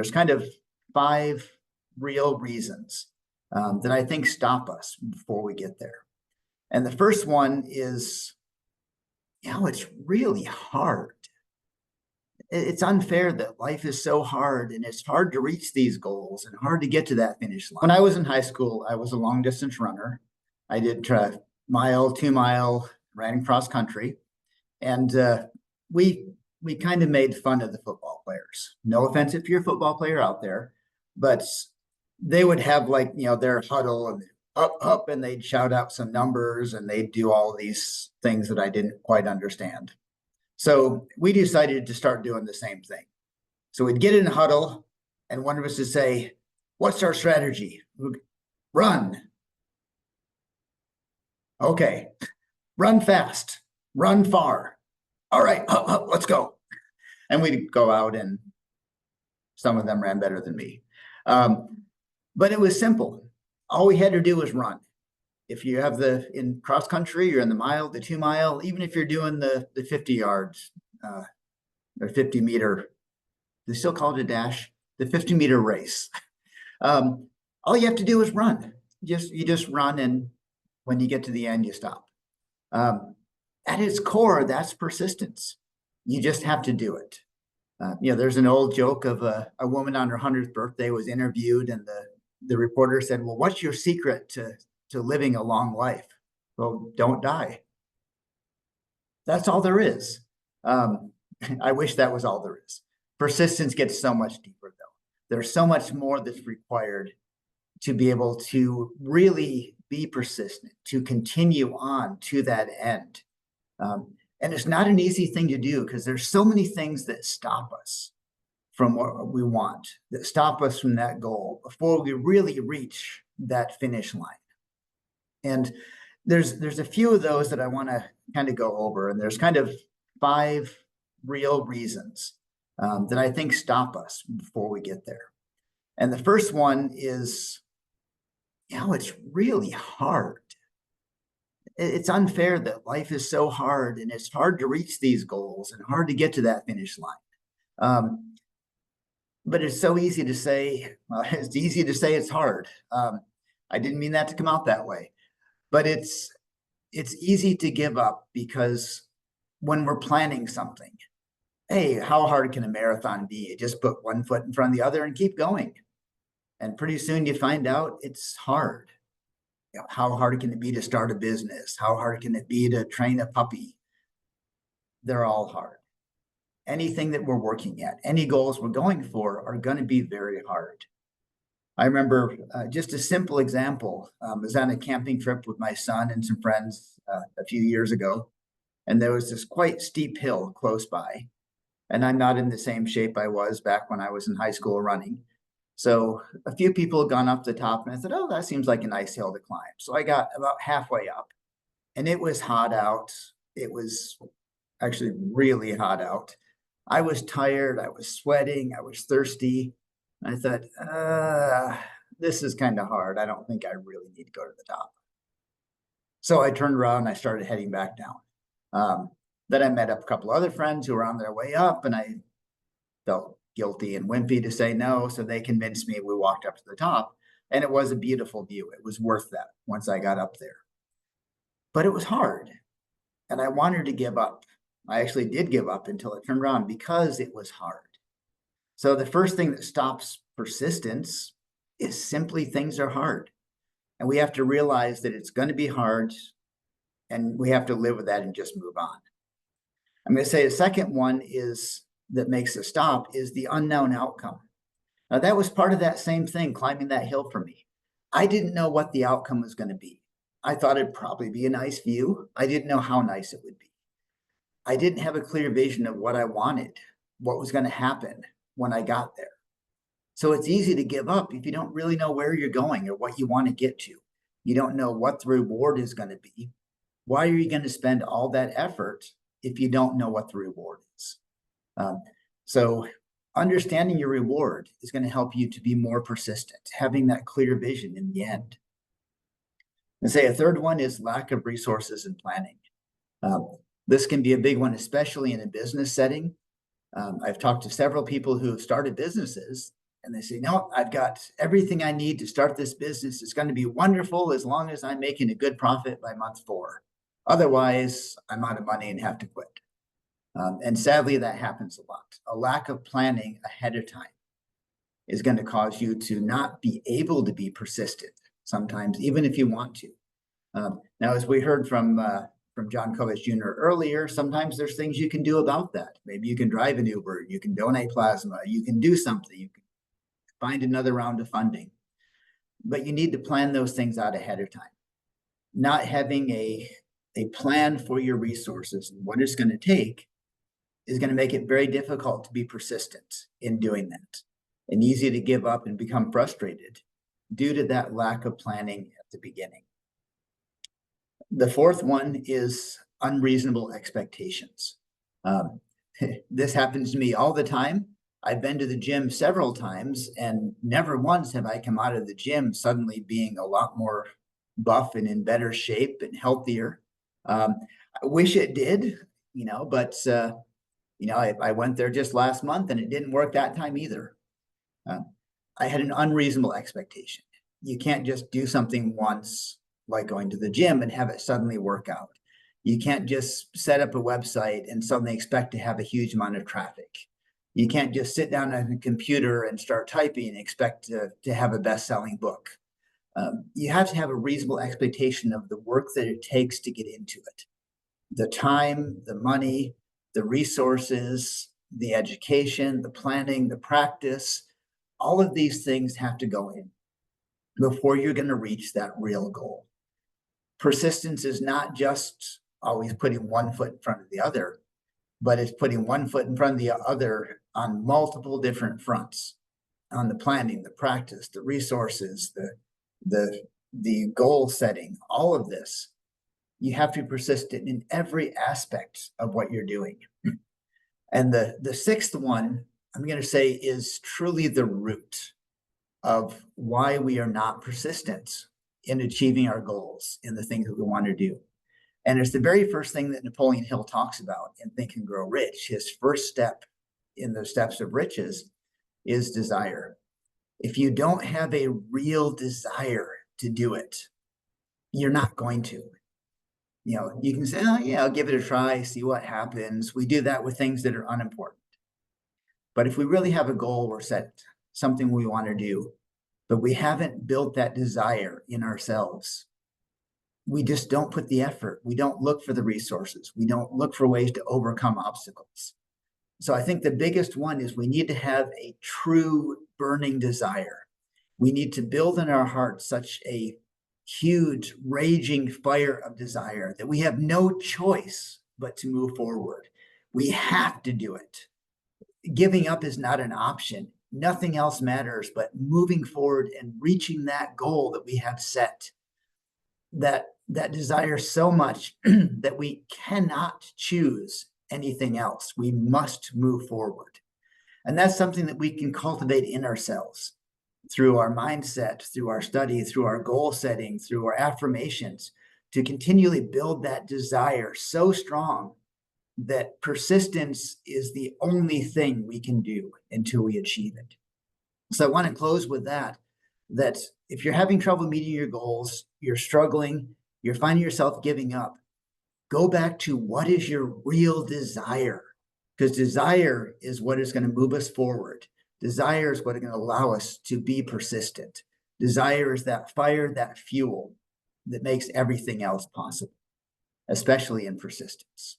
There's kind of five real reasons that I think stop us before we get there. And the first one is, it's really hard. It's unfair that life is so hard and it's hard to reach these goals and hard to get to that finish line. When I was in high school, I was a long distance runner. I did mile, 2 mile, ran cross country. And we kind of made fun of the football players. No offense if you're a football player out there, but they would have their huddle and up, and they'd shout out some numbers and they'd do all these things that I didn't quite understand. So we decided to start doing the same thing. So we'd get in a huddle and one of us would say, "What's our strategy?" Run. Okay. Run fast, run far. All right, let's go. And we'd go out, and some of them ran better than me. But it was simple. All we had to do was run. If you have in cross country, you're in the mile, the 2 mile, even if you're doing the 50 yards or 50 meter, they still call it a dash, the 50-meter race. All you have to do is run. You just run, and when you get to the end, you stop. At its core, that's persistence. You just have to do it. There's an old joke of a woman on her 100th birthday was interviewed, and the reporter said, "Well, what's your secret to living a long life?" "Well, don't die." That's all there is. I wish that was all there is. Persistence gets so much deeper, though. There's so much more that's required to be able to really be persistent, to continue on to that end. And it's not an easy thing to do because there's so many things that stop us from what we want, that stop us from that goal before we really reach that finish line. And there's a few of those that I want to kind of go over, and there's kind of five real reasons that I think stop us before we get there. And the first one is, it's really hard. It's unfair that life is so hard and it's hard to reach these goals and hard to get to that finish line. But it's so easy to say, it's easy to say it's hard. I didn't mean that to come out that way, but it's easy to give up because when we're planning something, hey, how hard can a marathon be? You just put one foot in front of the other and keep going. And pretty soon you find out it's hard. How hard can it be to start a business? How hard can it be to train a puppy? They're all hard. Anything that we're working at, any goals we're going for are going to be very hard. I remember just a simple example. I was on a camping trip with my son and some friends a few years ago, and there was this quite steep hill close by. And I'm not in the same shape I was back when I was in high school running. So a few people had gone up the top, and I said, "Oh, that seems like a nice hill to climb." So I got about halfway up, and it was hot out. It was actually really hot out. I was tired. I was sweating. I was thirsty. I thought, this is kind of hard. I don't think I really need to go to the top. So I turned around and I started heading back down. Then I met up a couple other friends who were on their way up, and I felt guilty and wimpy to say no. So they convinced me. We walked up to the top, and it was a beautiful view. It was worth that once I got up there. But it was hard, and I wanted to give up. I actually did give up until it turned around because it was hard. So the first thing that stops persistence is simply things are hard. And we have to realize that it's going to be hard, and we have to live with that and just move on. I'm going to say the second one that makes us stop is the unknown outcome. Now, that was part of that same thing, climbing that hill for me. I didn't know what the outcome was going to be. I thought it'd probably be a nice view. I didn't know how nice it would be. I didn't have a clear vision of what I wanted, what was going to happen when I got there. So it's easy to give up if you don't really know where you're going or what you want to get to. You don't know what the reward is going to be. Why are you going to spend all that effort if you don't know what the reward is? So understanding your reward is going to help you to be more persistent, having that clear vision in the end. And say a third one is lack of resources and planning. This can be a big one, especially in a business setting. I've talked to several people who have started businesses And they say, no, I've got everything I need to start this business. It's going to be wonderful as long as I'm making a good profit by month 4. Otherwise, I'm out of money and have to quit. And sadly, that happens a lot. A lack of planning ahead of time is going to cause you to not be able to be persistent sometimes, even if you want to. Now, as we heard from John Kovich Jr. earlier, sometimes there's things you can do about that. Maybe you can drive an Uber, you can donate plasma, you can do something, you can find another round of funding. But you need to plan those things out ahead of time. Not having a plan for your resources and what it's going to take is going to make it very difficult to be persistent in doing that, and easy to give up and become frustrated due to that lack of planning at the beginning. The 4th one is unreasonable expectations. This happens to me all the time. I've been to the gym several times, and never once have I come out of the gym suddenly being a lot more buff and in better shape and healthier. I wish it did, but I went there just last month and it didn't work that time either. I had an unreasonable expectation. You can't just do something once, like going to the gym, and have it suddenly work out. You can't just set up a website and suddenly expect to have a huge amount of traffic. You can't just sit down on a computer and start typing and expect to have a best-selling book. You have to have a reasonable expectation of the work that it takes to get into it. The time, the money, the resources, the education, the planning, the practice, all of these things have to go in before you're going to reach that real goal. Persistence is not just always putting one foot in front of the other, but it's putting one foot in front of the other on multiple different fronts, on the planning, the practice, the resources, the goal setting, all of this. You have to be persistent in every aspect of what you're doing. And the 6th one, I'm going to say, is truly the root of why we are not persistent in achieving our goals in the things that we want to do. And it's the very first thing that Napoleon Hill talks about in Think and Grow Rich. His first step in the steps of riches is desire. If you don't have a real desire to do it, you're not going to. You can say, oh, yeah, I'll give it a try, see what happens. We do that with things that are unimportant. But if we really have a goal we're set, something we want to do, but we haven't built that desire in ourselves, we just don't put the effort. We don't look for the resources. We don't look for ways to overcome obstacles. So I think the biggest one is we need to have a true burning desire. We need to build in our hearts such a huge raging fire of desire that we have no choice but to move forward. We have to do it. Giving up is not an option. Nothing else matters but moving forward and reaching that goal that we have set. That desire so much that we cannot choose anything else. We must move forward. And that's something that we can cultivate in ourselves through our mindset, through our study, through our goal setting, through our affirmations, to continually build that desire so strong that persistence is the only thing we can do until we achieve it. So I want to close with that if you're having trouble meeting your goals, you're struggling, you're finding yourself giving up, go back to what is your real desire, because desire is what is going to move us forward. Desire is what is going to allow us to be persistent. Desire is that fire, that fuel that makes everything else possible, especially in persistence.